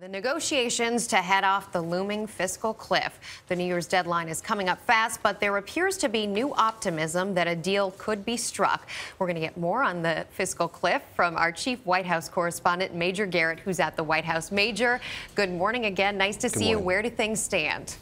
The negotiations to head off the looming fiscal cliff. The New Year's deadline is coming up fast, but there appears to be new optimism that a deal could be struck. We're going to get more on the fiscal cliff from our chief White House correspondent, Major Garrett, who's at the White House. Major, good morning again. Nice to see you. Where do things stand?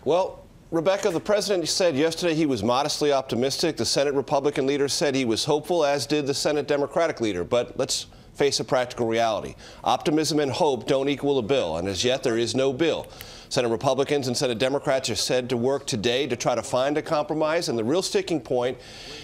Well, Rebecca, the president said yesterday he was modestly optimistic. The Senate Republican leader said he was hopeful, as did the Senate Democratic leader. But let's face a practical reality. Optimism and hope don't equal a bill, and as yet there is no bill. Senate Republicans and Senate Democrats are said to work today to try to find a compromise, and the real sticking point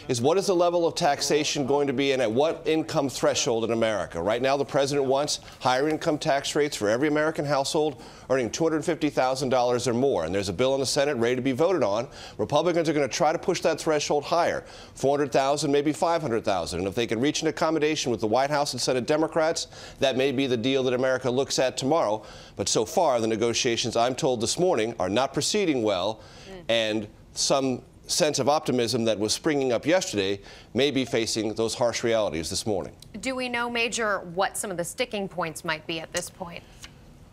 is what is the level of taxation going to be and at what income threshold in America. Right now the president wants higher income tax rates for every American household earning $250,000 or more, and there's a bill in the Senate ready to be voted on. Republicans are going to try to push that threshold higher, $400,000, maybe $500,000, and if they can reach an accommodation with the White House and Senate Democrats, that may be the deal that America looks at tomorrow. But so far the negotiations, I'm told this morning, are not proceeding well, and some sense of optimism that was springing up yesterday may be facing those harsh realities this morning. Do we know, Major, what some of the sticking points might be at this point?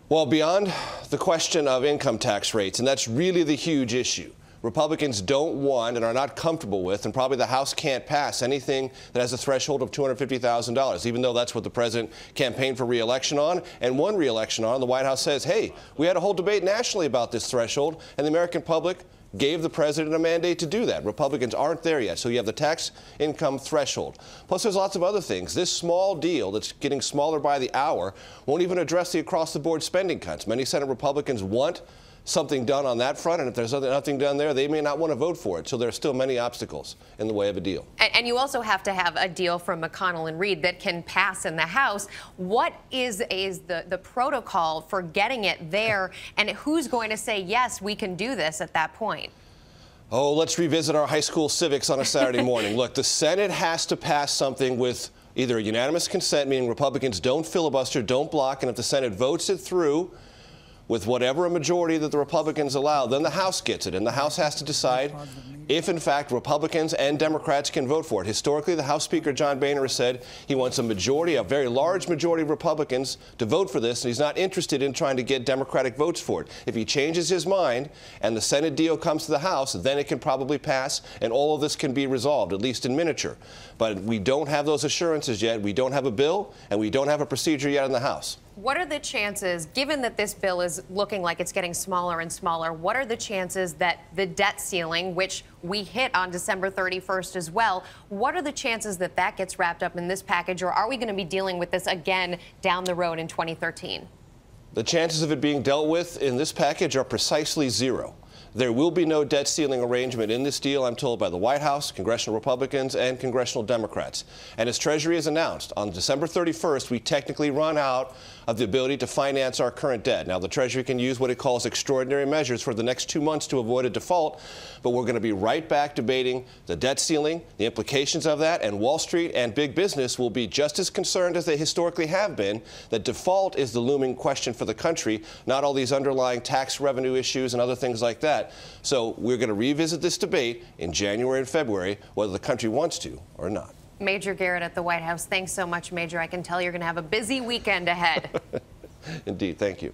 Well, beyond the question of income tax rates, and that's really the huge issue, Republicans don't want and are not comfortable with, and probably the House can't pass anything that has a threshold of $250,000, even though that's what the president campaigned for re-election on and won re-election on. The White House says, hey, we had a whole debate nationally about this threshold, and the American public gave the president a mandate to do that. Republicans aren't there yet, so you have the tax income threshold. Plus, there's lots of other things. This small deal that's getting smaller by the hour won't even address the across-the-board spending cuts. Many Senate Republicans want something done on that front, and if there's nothing done there, they may not want to vote for it. So there are still many obstacles in the way of a deal. And you also have to have a deal from McConnell and Reed that can pass in the House. What is the protocol for getting it there, and who's going to say, yes, we can do this at that point? Oh, let's revisit our high school civics on a Saturday morning. Look, the Senate has to pass something with either a unanimous consent, meaning Republicans don't filibuster, don't block, and if the Senate votes it through with whatever a majority that the Republicans allow, then the House gets it, and the House has to decide if, in fact, Republicans and Democrats can vote for it. Historically, the House Speaker, John Boehner, has said he wants a majority, a very large majority of Republicans to vote for this, and he's not interested in trying to get Democratic votes for it. If he changes his mind and the Senate deal comes to the House, then it can probably pass, and all of this can be resolved, at least in miniature. But we don't have those assurances yet. We don't have a bill, and we don't have a procedure yet in the House. What are the chances, given that this bill is looking like it's getting smaller and smaller, what are the chances that the debt ceiling, which we hit on December 31st as well, what are the chances that that gets wrapped up in this package, or are we going to be dealing with this again down the road in 2013? The chances of it being dealt with in this package are precisely zero. There will be no debt ceiling arrangement in this deal, I'm told, by the White House, congressional Republicans, and congressional Democrats. And as Treasury has announced, on December 31st, we technically run out of the ability to finance our current debt. Now, the Treasury can use what it calls extraordinary measures for the next 2 months to avoid a default, but we're going to be right back debating the debt ceiling, the implications of that, and Wall Street and big business will be just as concerned as they historically have been that default is the looming question for the country, not all these underlying tax revenue issues and other things like that. So we're going to revisit this debate in January and February, whether the country wants to or not. Major Garrett at the White House, thanks so much, Major. I can tell you're going to have a busy weekend ahead. Indeed. Thank you.